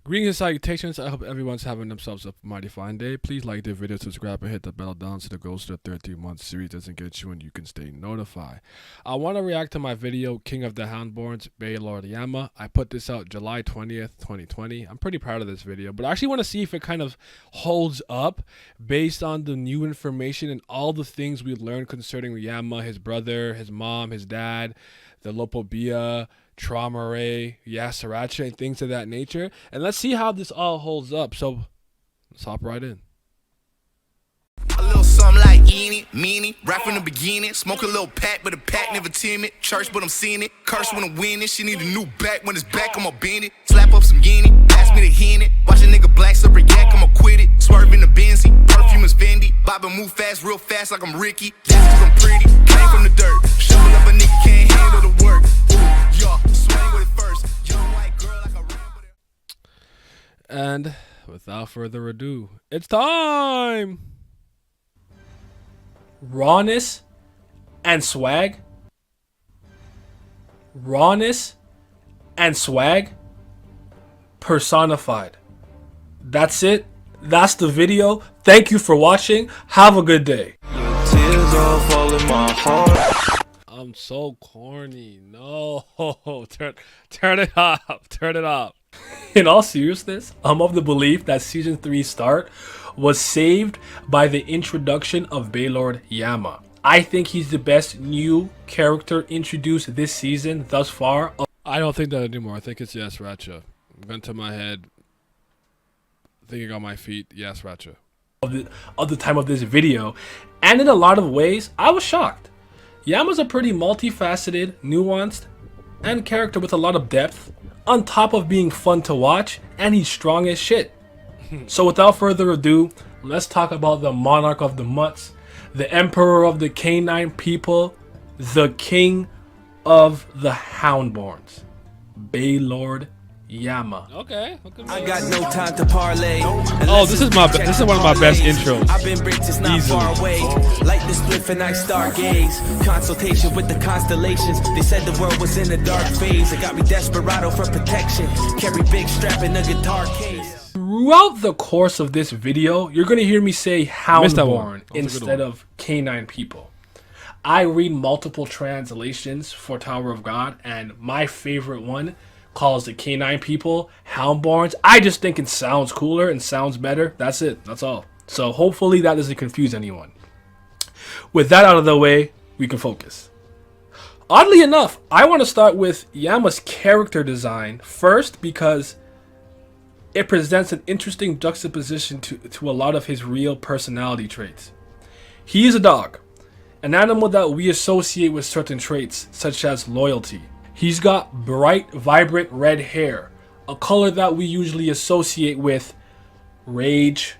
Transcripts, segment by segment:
Greetings and salutations. I hope everyone's having themselves a mighty fine day. Please like the video, subscribe, and hit the bell down so the Ghost of the 13-month series doesn't get you and you can stay notified. I want to react to my video, King of the Houndborns, Baylord Yama. I put this out July 20th, 2020. I'm pretty proud of this video, but I actually want to see if it kind of holds up based on the new information and all the things we learned concerning Yama, his brother, his mom, his dad, the Lopobia, Trauma Ray, Yasaracha, and things of that nature. And let's see how this all holds up. So let's hop right in. A little something like eeny, meeny, right from the beginning. Smoke a little pack, but the pack never timid. Church, but I'm seeing it. Curse when I'm winning. She need a new back. When it's back, I'ma bend it. Slap up some guinea, pass me the hen it. Watch a nigga black slipper yak, I'ma quit it. Swerve in the Benzie, perfume is Fendi. Bob and move fast, real fast like I'm Ricky. That's cause I'm pretty, came from the dirt. Shovel up a nigga, can't handle the work. Ooh, yeah, swing with it first. Young white girl like a ramble. And without further ado, it's time! Rawness and swag. Rawness and swag personified. That's it. That's the video. Thank you for watching. Have a good day. Tears all fall in my heart. I'm so corny. No. Turn it up. Turn it up. In all seriousness, I'm of the belief that Season 3 start was saved by the introduction of Baylord Yama. I think he's the best new character introduced this season thus far. I don't think that anymore. I think it's Yasaracha. Gun to my head. Thinking on my feet. Yasaracha. Of the time of this video, and in a lot of ways, I was shocked. Yama's a pretty multifaceted, nuanced, and character with a lot of depth, on top of being fun to watch, and he's strong as shit. So without further ado, let's talk about the monarch of the mutts, the emperor of the canine people, the king of the Houndborns, Baylord Yama. Okay. I got no time to parlay. Oh, this is one of my best intros. I've been bricks, it's not far away. Like the split and I stargaze. Consultation with the constellations. They said the world was in a dark phase. It got me desperado for protection. Carry big strap in a guitar case. Throughout the course of this video, you're going to hear me say Houndborn instead of canine people. I read multiple translations for Tower of God, and my favorite one calls the canine people Houndborns. I just think it sounds cooler and sounds better. That's it. That's all. So hopefully that doesn't confuse anyone. With that out of the way, we can focus. Oddly enough, I want to start with Yama's character design first because it presents an interesting juxtaposition to a lot of his real personality traits. He is a dog, an animal that we associate with certain traits such as loyalty. He's got bright, vibrant red hair, a color that we usually associate with rage,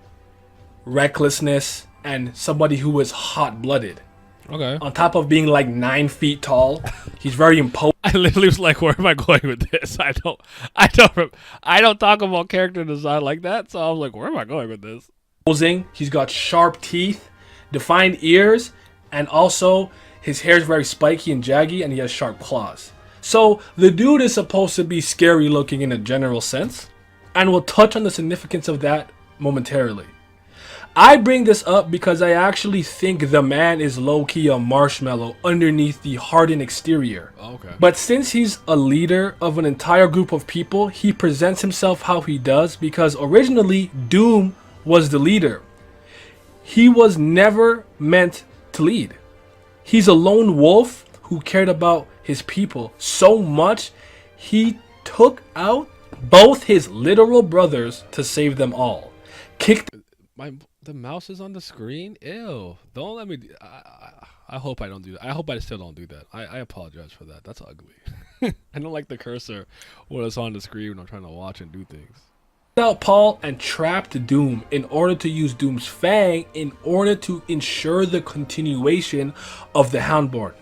recklessness, and somebody who is hot-blooded. Okay. On top of being like 9 feet tall, he's very imposing. I literally was like, where am I going with this? I don't talk about character design like that, so I was like, where am I going with this? He's got sharp teeth, defined ears, and also his hair is very spiky and jaggy, and he has sharp claws. So the dude is supposed to be scary looking in a general sense, and we'll touch on the significance of that momentarily. I bring this up because I actually think the man is low-key a marshmallow underneath the hardened exterior. Okay. But since he's a leader of an entire group of people, he presents himself how he does because originally Doom was the leader. He was never meant to lead. He's a lone wolf who cared about his people so much he took out both his literal brothers to save them all. The mouse is on the screen. Ew! Don't let me. I hope I don't do that. I hope I still don't do that. I apologize for that. That's ugly. I don't like the cursor when it's on the screen when I'm trying to watch and do things. Out Paul and trapped Doom in order to use Doom's Fang in order to ensure the continuation of the Houndborn.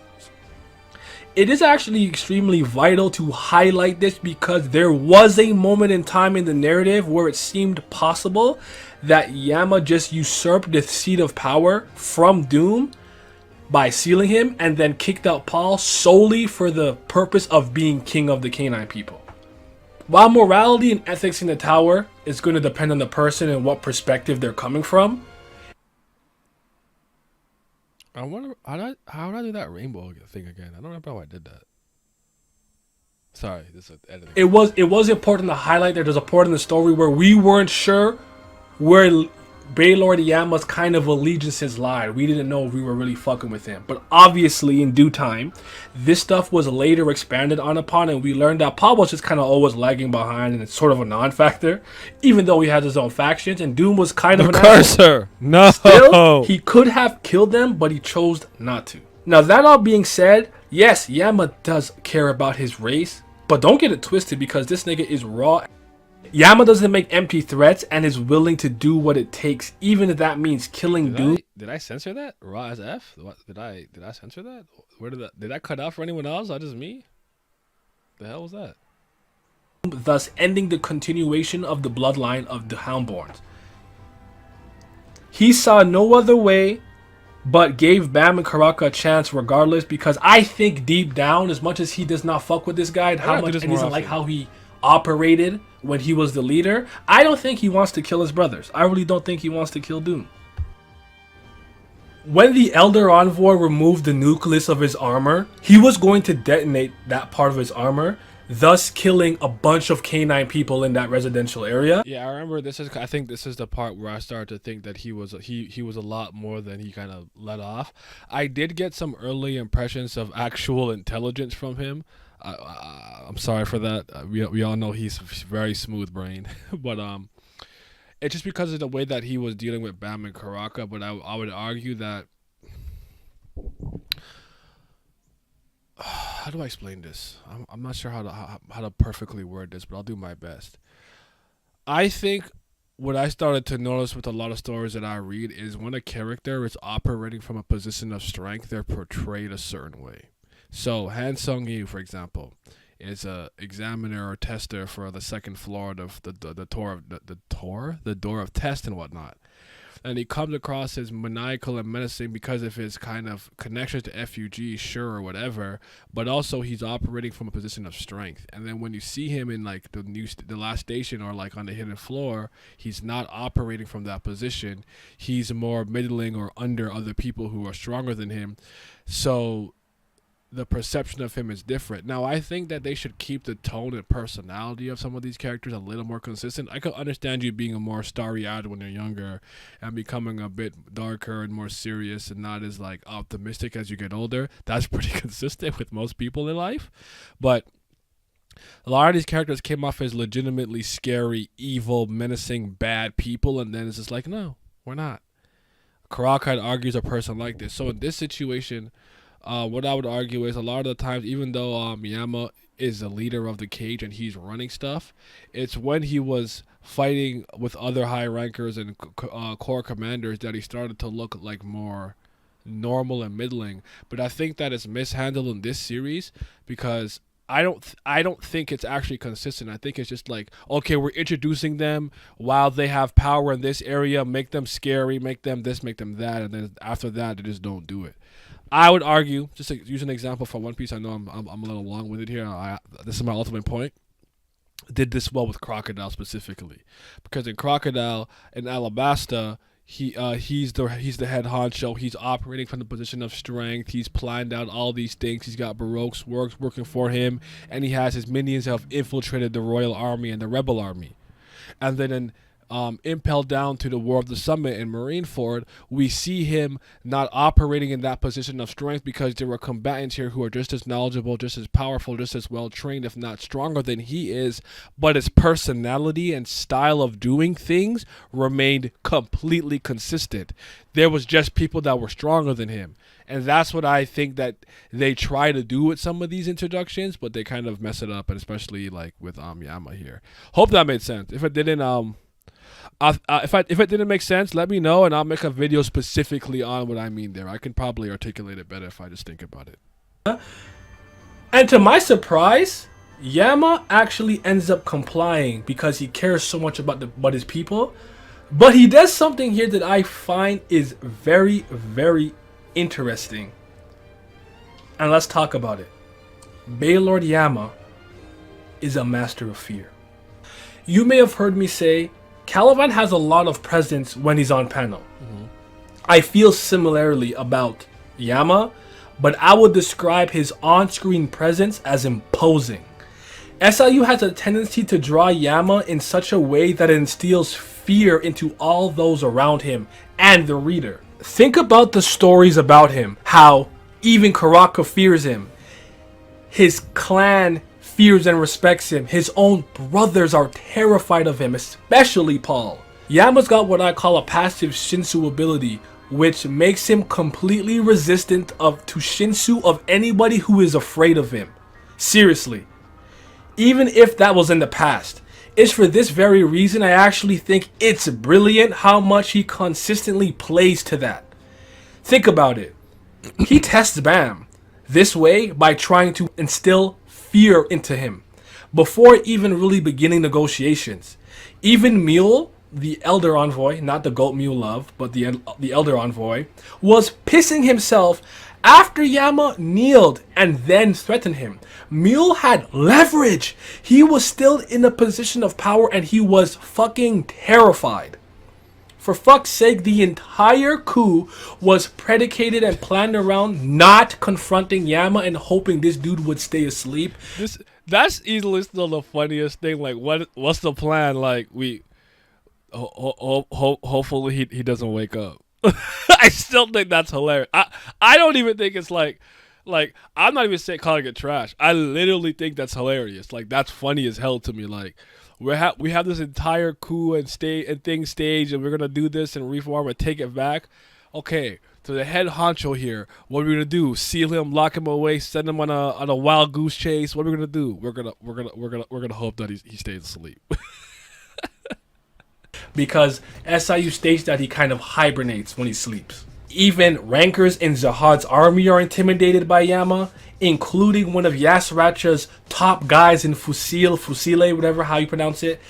It is actually extremely vital to highlight this because there was a moment in time in the narrative where it seemed possible that Yama just usurped the seat of power from Doom by sealing him and then kicked out Paul solely for the purpose of being king of the canine people. While morality and ethics in the tower is going to depend on the person and what perspective they're coming from. I wonder how did I do that rainbow thing again? I don't remember how I did that. Sorry, this is editing. It was important to highlight that there's a part in the story where we weren't sure where Baylord Yama's kind of allegiances lied. We didn't know if we were really fucking with him. But obviously, in due time, this stuff was later expanded on upon, and we learned that Paul was just kind of always lagging behind, and it's sort of a non-factor, even though he has his own factions, and Doom was kind of an cursor. No. Still, he could have killed them, but he chose not to. Now, that all being said, yes, Yama does care about his race, but don't get it twisted because this nigga is raw. Yama doesn't make empty threats and is willing to do what it takes, even if that means killing Doom. Did I censor that? Raw as F? What, did I censor that? Where did that cut out for anyone else? Not just me? The hell was that? Thus ending the continuation of the bloodline of the Houndborns. He saw no other way but gave Bam and Karaka a chance regardless, because I think deep down, as much as he does not fuck with this guy and how much and doesn't like how he operated when he was the leader, I don't think he wants to kill his brothers. I really don't think he wants to kill Doom. When the Elder Envoy removed the nucleus of his armor, he was going to detonate that part of his armor, thus killing a bunch of K9 people in that residential area. Yeah, I remember I think this is the part where I started to think that he was a lot more than he kind of let off. I did get some early impressions of actual intelligence from him. I'm sorry for that. We all know he's very smooth brain, but it's just because of the way that he was dealing with Bam and Karaka. But I would argue that how do I explain this? I'm not sure how to perfectly word this, but I'll do my best. I think what I started to notice with a lot of stories that I read is when a character is operating from a position of strength, they're portrayed a certain way. So Han Sung-Yu, for example, is a examiner or tester for the second floor of the door of test and whatnot. And he comes across as maniacal and menacing because of his kind of connections to F.U.G, sure, or whatever, but also he's operating from a position of strength. And then when you see him in like the last station or like on the hidden floor, he's not operating from that position. He's more middling or under other people who are stronger than him. So the perception of him is different. Now, I think that they should keep the tone and personality of some of these characters a little more consistent. I could understand you being a more starry-eyed when you're younger and becoming a bit darker and more serious and not as like optimistic as you get older. That's pretty consistent with most people in life. But a lot of these characters came off as legitimately scary, evil, menacing, bad people, and then it's just like, no, we're not. Karaka argues a person like this. So in this situation, what I would argue is a lot of the times, even though Yama is the leader of the cage and he's running stuff, it's when he was fighting with other Haigh-Rankers and core commanders that he started to look like more normal and middling. But I think that it's mishandled in this series because I don't think it's actually consistent. I think it's just like, okay, we're introducing them while they have power in this area, make them scary, make them this, make them that, and then after that, they just don't do it. I would argue, just to use an example for One Piece, I know I'm a little long-winded here. This is my ultimate point. Did this well with Crocodile specifically, because in Crocodile in Alabasta, he's the head honcho. He's operating from the position of strength. He's planned out all these things. He's got Baroque's working for him, and he has his minions who have infiltrated the Royal Army and the Rebel Army. And then in Impel Down to the War of the Summit in Marineford, we see him not operating in that position of strength because there were combatants here who are just as knowledgeable, just as powerful, just as well trained, if not stronger than he is, but his personality and style of doing things remained completely consistent. There was just people that were stronger than him. And that's what I think that they try to do with some of these introductions, but they kind of mess it up, and especially like with Yama here. Hope that made sense. If it didn't, if it didn't make sense, let me know, and I'll make a video specifically on what I mean there. I can probably articulate it better if I just think about it. And to my surprise, Yama actually ends up complying because he cares so much about his people. But he does something here that I find is very, very interesting. And let's talk about it. Baylord Yama is a master of fear. You may have heard me say, Caliban has a lot of presence when he's on panel. I feel similarly about Yama, but I would describe his on-screen presence as imposing. SIU has a tendency to draw Yama in such a way that it instills fear into all those around him and the reader. Think about the stories about him, how even Karaka fears him. His clan fears and respects him. His own brothers are terrified of him, especially Paul. Yama's got what I call a passive Shinsu ability, which makes him completely resistant to Shinsu of anybody who is afraid of him. Seriously. Even if that was in the past. It's for this very reason I actually think it's brilliant how much he consistently plays to that. Think about it. He tests Bam this way by trying to instill fear into him before even really beginning negotiations. Even Mule, the elder envoy, not the goat Mule love, but the elder envoy, was pissing himself after Yama kneeled and then threatened him. Mule had leverage. He was still in a position of power and he was fucking terrified. For fuck's sake, the entire coup was predicated and planned around not confronting Yama and hoping this dude would stay asleep. That's easily still the funniest thing. Like, what's the plan? Like, hopefully he doesn't wake up. I still think that's hilarious. I don't even think it's like I'm not even calling it trash. I literally think that's hilarious. Like, that's funny as hell to me. Like, we have this entire coup and thing staged, and we're gonna do this and reform and take it back. Okay, to the head honcho here, what are we gonna do? Seal him, lock him away, send him on a wild goose chase. What are we gonna do? We're gonna hope that he stays asleep. Because SIU states that he kind of hibernates when he sleeps. Even rankers in Zahad's army are intimidated by Yama, including one of Yasracha's top guys in Fusile, whatever how you pronounce it.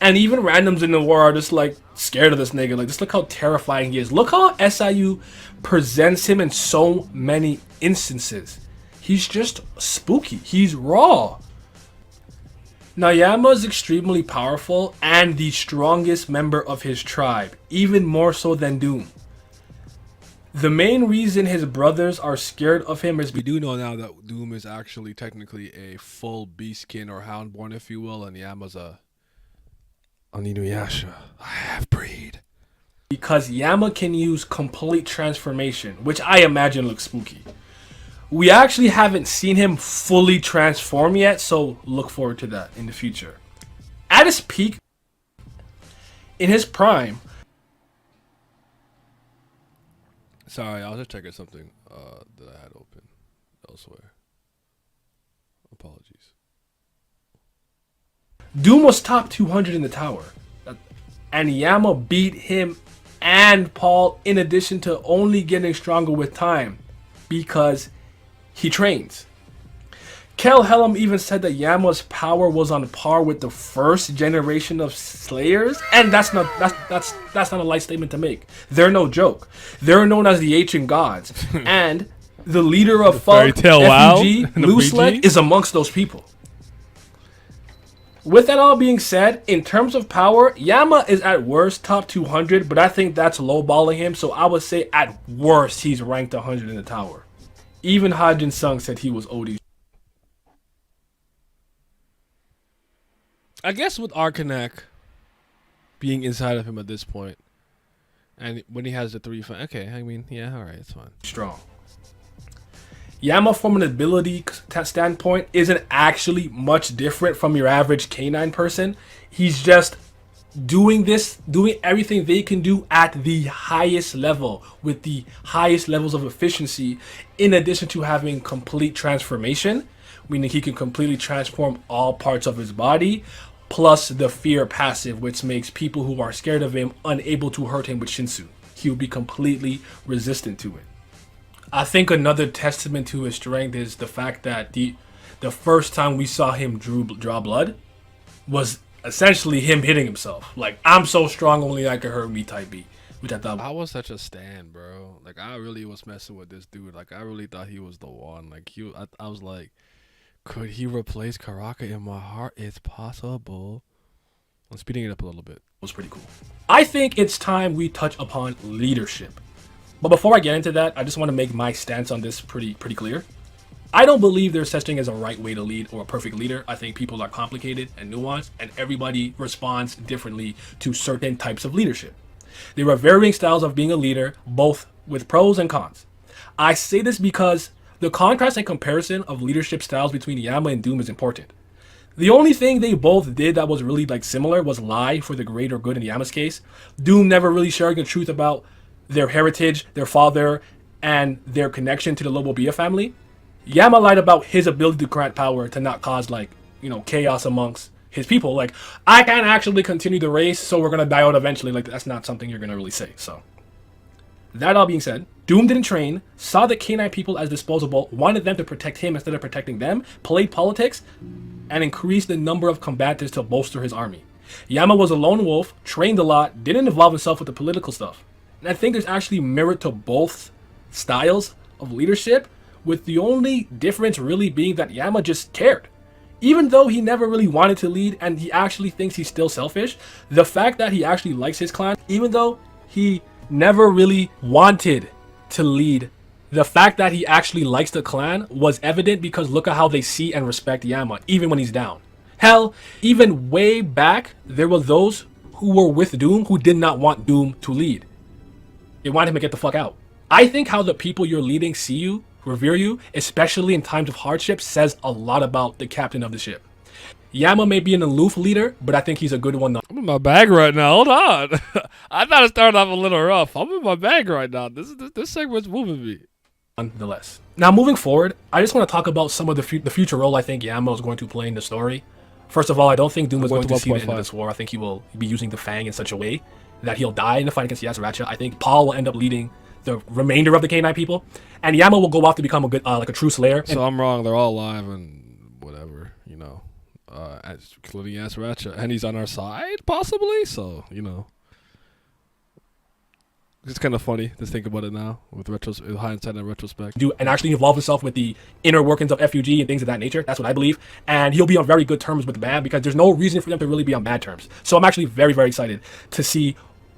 And even randoms in the war are just like scared of this nigga. Like, just look how terrifying he is. Look how SIU presents him in so many instances. He's just spooky. He's raw. Now, Yama is extremely powerful and the strongest member of his tribe, even more so than Doom. The main reason his brothers are scared of him is we do know now that Doom is actually technically a full beastkin or houndborn, if you will, and Yama's a Inuyasha, a half-breed. Because Yama can use complete transformation, which I imagine looks spooky. We actually haven't seen him fully transform yet, so look forward to that in the future. At his peak, in his prime... Sorry, I was just checking something that I had open elsewhere. Apologies. Doom was top 200 in the tower. And Yama beat him and Paul in addition to only getting stronger with time. Because he trains. Kel Helm even said that Yama's power was on par with the first generation of Slayers, and that's not a light statement to make. They're no joke. They're known as the Ancient Gods, and the leader of F.U.G, Loose Leg, is amongst those people. With that all being said, in terms of power, Yama is at worst top 200, but I think that's lowballing him, so I would say at worst he's ranked 100 in the tower. Even Hajin Sung said he was OD. I guess with Arcanek being inside of him at this point, and when he has the 3, okay, I mean, yeah, all right, it's fine. Strong. Yama, from an ability standpoint, isn't actually much different from your average K9 person. He's just doing everything they can do at the highest level with the highest levels of efficiency, in addition to having complete transformation, meaning he can completely transform all parts of his body, plus the fear passive, which makes people who are scared of him unable to hurt him with Shinsu. He will be completely resistant to it. I think another testament to his strength is the fact that the first time we saw him draw blood was essentially him hitting himself. Like, I'm so strong, only I can hurt me type beat. Which I thought I was such a stan, bro. Like, I really was messing with this dude. Like, I really thought he was the one. Like, I was like, could he replace Karaka in my heart? It's possible. speeding it up a little bit. Was pretty cool. I think it's time we touch upon leadership. But before I get into that, I just want to make my stance on this pretty clear. I don't believe there's such thing as a right way to lead or a perfect leader. I think people are complicated and nuanced, and everybody responds differently to certain types of leadership. There are varying styles of being a leader, both with pros and cons. I say this because the contrast and comparison of leadership styles between Yama and Doom is important. The only thing they both did that was really similar was lie for the greater good in Yama's case. Doom never really sharing the truth about their heritage, their father, and their connection to the Lobobia family. Yama lied about his ability to grant power to not cause chaos amongst his people. I can't actually continue the race, so we're gonna die out eventually. That's not something you're gonna really say. So that all being said, Doom didn't train, saw the K9 people as disposable, wanted them to protect him instead of protecting them, played politics, and increased the number of combatants to bolster his army. Yama was a lone wolf, trained a lot, didn't involve himself with the political stuff. And I think there's actually merit to both styles of leadership, with the only difference really being that Yama just cared. Even though he never really wanted to lead and he actually thinks he's still selfish, the fact that he actually likes his clan, even though he never really wanted to lead, the fact that he actually likes the clan was evident because look at how they see and respect Yama, even when he's down. Hell, even way back, there were those who were with Doom who did not want Doom to lead. They wanted him to get the fuck out. I think how the people you're leading see you, revere you, especially in times of hardship, says a lot about the captain of the ship. Yama may be an aloof leader, but I think he's a good one. I'm in my bag right now. Hold on. I thought it started off a little rough. I'm in my bag right now. This segment's moving me. Nonetheless. Now, moving forward, I just want to talk about some of the future role I think Yama is going to play in the story. First of all, I don't think Doom is going to see the end of this war. I think he will be using the Fang in such a way that he'll die in the fight against Yasaracha. I think Paul will end up leading the remainder of the K9 people, and Yama will go off to become a good, a true slayer. So I'm wrong. They're all alive and whatever, including Yasaracha, and he's on our side possibly. So it's kind of funny to think about it now with hindsight and retrospect. And actually involve himself with the inner workings of F.U.G. and things of that nature. That's what I believe. And he'll be on very good terms with Bam because there's no reason for them to really be on bad terms. So I'm actually very, very excited to see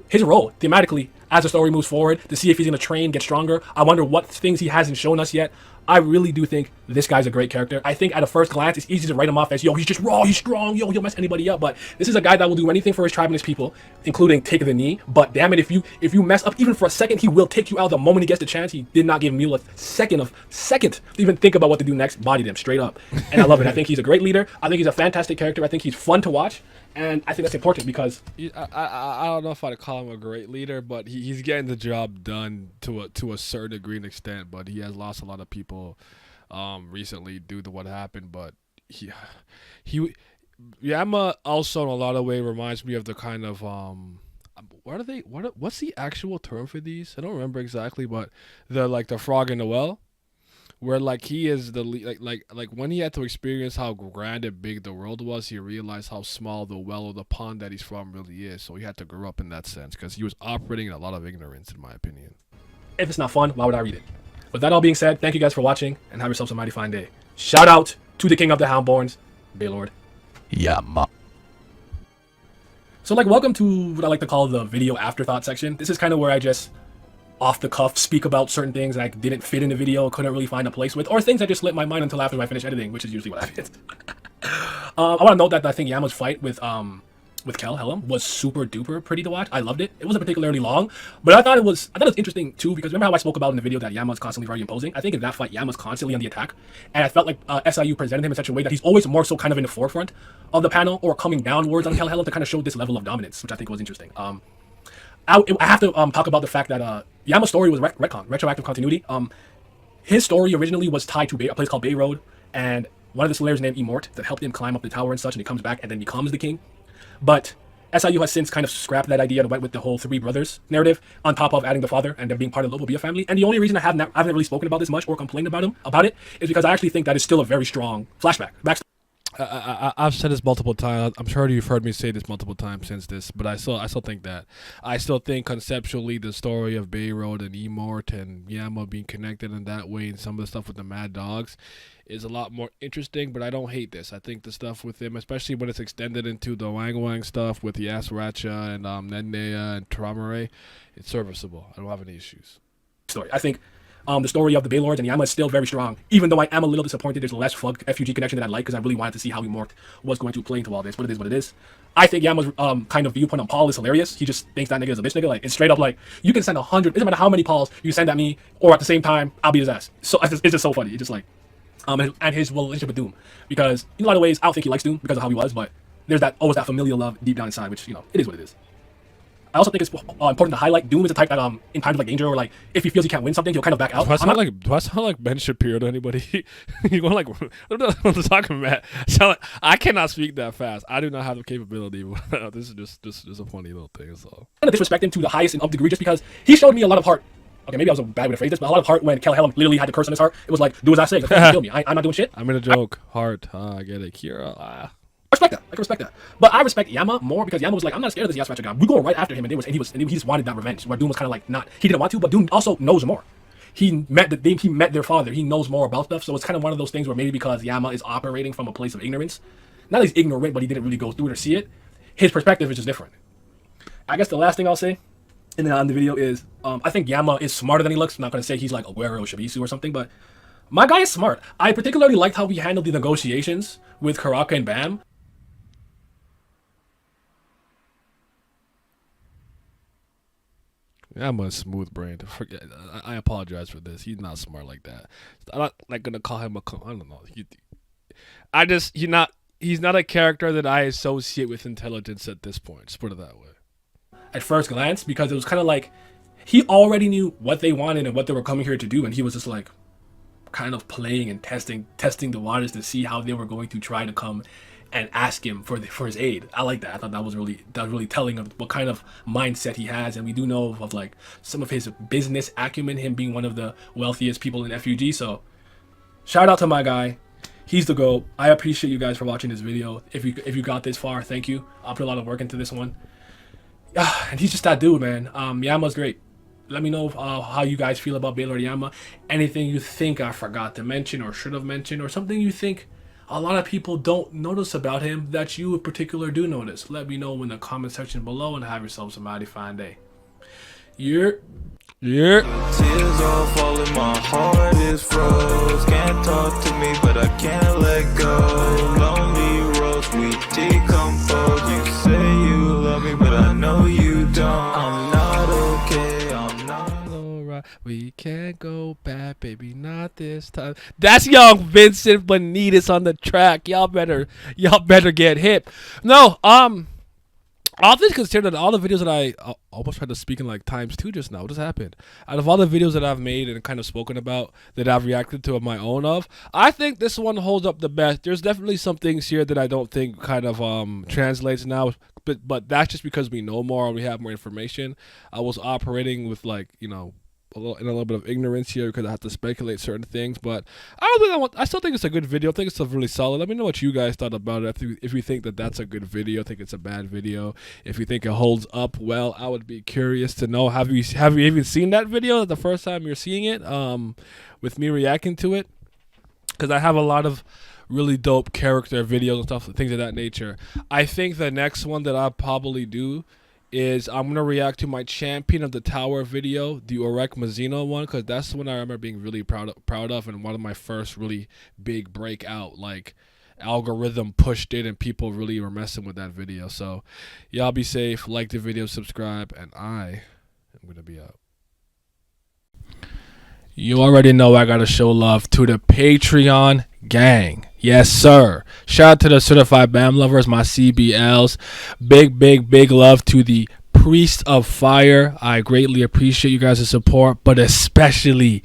his role thematically as the story moves forward, to see if he's going to train, get stronger. I wonder what things he hasn't shown us yet. I really do think this guy's a great character. I think at a first glance, it's easy to write him off as, he's just raw, he's strong, he'll mess anybody up. But this is a guy that will do anything for his tribe and his people, including take the knee. But damn it, if you mess up even for a second, he will take you out the moment he gets the chance. He did not give Mule a second to even think about what to do next. Bodied him straight up. And I love it. I think he's a great leader. I think he's a fantastic character. I think he's fun to watch. And I think that's important because I don't know if I'd call him a great leader, but he's getting the job done to a certain degree and extent. But he has lost a lot of people recently due to what happened. But Yama also in a lot of ways reminds me of the kind of what's the actual term for these? I don't remember exactly, but the frog in the well. Where he is the like when he had to experience how grand and big the world was, he realized how small the well or the pond that he's from really is. So he had to grow up in that sense because he was operating in a lot of ignorance, in my opinion. If it's not fun, why would I read it? With that all being said, thank you guys for watching and have yourselves a mighty fine day. Shout out to the king of the Houndborns, Baylord Yama. So welcome to what I like to call the video afterthought section. This is kind of where I just off the cuff speak about certain things that I didn't fit in the video, couldn't really find a place with, or things that just slipped my mind until after I finish editing, which is usually what happens. I want to note that I think Yama's fight with Kel Helm was super duper pretty to watch. I loved it. It wasn't particularly long, but I thought it was interesting too because remember how I spoke about in the video that Yama's constantly very imposing? I think in that fight Yama's constantly on the attack, and I felt like SIU presented him in such a way that he's always more so kind of in the forefront of the panel or coming downwards on Kel Helm to kind of show this level of dominance, which I think was interesting. I have to talk about the fact that Yama's story was retroactive continuity. His story originally was tied to a place called Baylord, and one of the slayers named Immort that helped him climb up the tower and such, and he comes back and then becomes the king. But SIU has since kind of scrapped that idea and went with the whole three brothers narrative, on top of adding the father and them being part of the Lobobia family. And the only reason I haven't really spoken about this much or complained about it is because I actually think that is still a very strong flashback. I've said this multiple times. I'm sure you've heard me say this multiple times since this, but I still think that. I still think conceptually the story of Bayrod and Immort and Yama being connected in that way and some of the stuff with the Mad Dogs is a lot more interesting, but I don't hate this. I think the stuff with him, especially when it's extended into the Wang Wang stuff with Yasracha and Nendea and Tramare, it's serviceable. I don't have any issues. Story. I think the story of the Baylords and Yama is still very strong, even though I am a little disappointed there's less F.U.G connection that I like, because I really wanted to see how he morphed was going to play into all this, but it is what it is. I think Yama's kind of viewpoint on Paul is hilarious. He just thinks that nigga is a bitch nigga. Like, it's straight up like, you can send 100, it doesn't matter how many Pauls you send at me, or at the same time, I'll beat his ass. So it's just so funny. It's just like, and his relationship with Doom, because in a lot of ways, I don't think he likes Doom because of how he was, but there's always that familial love deep down inside, which, you know, it is what it is. I also think it's important to highlight Doom is a type that in times like danger, or like if he feels he can't win something, he'll kind of back out. Do I sound like Ben Shapiro to anybody? You going like, what am I talking about? I cannot speak that fast. I do not have the capability. This is just a funny little thing. So I'm gonna disrespect him to the highest of degree, just because he showed me a lot of heart. Okay, maybe I was a bad way to phrase this, but a lot of heart when Kel Helm literally had the curse on his heart. It was like, do as I say, kill me. I'm not doing shit. I'm in a joke. Heart. I get it. Kira. I respect that. I can respect that. But I respect Yama more because Yama was like, I'm not scared of this Yasracha guy. We go right after him, and he just wanted that revenge. Where Doom was kind of like, not, he didn't want to, but Doom also knows more. He met their father. He knows more about stuff. So it's kind of one of those things where maybe because Yama is operating from a place of ignorance, not that he's ignorant, but he didn't really go through it or see it, his perspective is just different. I guess the last thing I'll say, and then on the video is, I think Yama is smarter than he looks. I'm not going to say he's like Aguero or Shibisu or something, but my guy is smart. I particularly liked how he handled the negotiations with Karaka and Bam. I'm a smooth brain. I apologize for this. He's not smart like that. I'm not like gonna call him I don't know. He's not a character that I associate with intelligence at this point. Just put it that way. At first glance, because it was kind of like he already knew what they wanted and what they were coming here to do, and he was just like kind of playing and testing the waters to see how they were going to try to come and ask him for his aid. I like that. I thought that was really telling of what kind of mindset he has, and we do know of like some of his business acumen, him being one of the wealthiest people in F.U.G. So shout out to my guy. He's the GOAT. I appreciate you guys for watching this video. If you got this far, thank you. I'll put a lot of work into this one. And he's just that dude, man. Yama's great. Let me know how you guys feel about Baylord Yama. Anything you think I forgot to mention or should have mentioned, or something you think a lot of people don't notice about him that you in particular do notice. Let me know in the comment section below, and have yourselves a mighty fine day. Yeah. Tears all falling, my heart is froze. Can't talk to me, but I can't let go. Lonely roads, we decompose. You say you love me, but I know you don't. I'm not okay, I'm not alright. We can't go back, baby, not this time. That's young Vincent Benitez on the track. Y'all better get hip. No, all things considered, all the videos that I almost tried to speak in like ×2 just now. What just happened? Out of all the videos that I've made and kind of spoken about that I've reacted to of my own of, I think this one holds up the best. There's definitely some things here that I don't think kind of translates now, but that's just because we know more and we have more information. I was operating with like, you know, a little bit of ignorance here because I have to speculate certain things, but I still think it's a good video. I think it's really solid. Let me know what you guys thought about it. If you think that that's a good video, think it's a bad video. If you think it holds up well, I would be curious to know. Have you even seen that video the first time you're seeing it? With me reacting to it, because I have a lot of really dope character videos and stuff, things of that nature. I think the next one that I'll probably do is I'm going to react to my Champion of the Tower video, the Orek Mazzino one, because that's the one I remember being really proud of, and one of my first really big breakout, like, algorithm pushed it and people really were messing with that video. So y'all be safe, like the video, subscribe, and I am going to be out. You already know I got to show love to the Patreon gang. Yes, sir. Shout out to the Certified BAM lovers, my CBLs. Big love to the Priest of Fire. I greatly appreciate you guys' support, but especially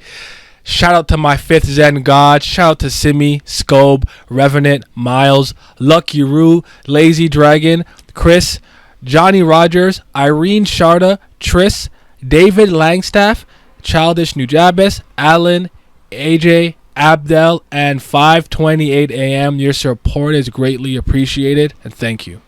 shout out to my 5th Zen God. Shout out to Simi, Scobe, Revenant, Miles, Lucky Roo, Lazy Dragon, Chris, Johnny Rogers, Irene Sharda, Triss, David Langstaff, Childish Nujabes, Alan, AJ, Abdel, and 5:28 a.m. Your support is greatly appreciated, and thank you.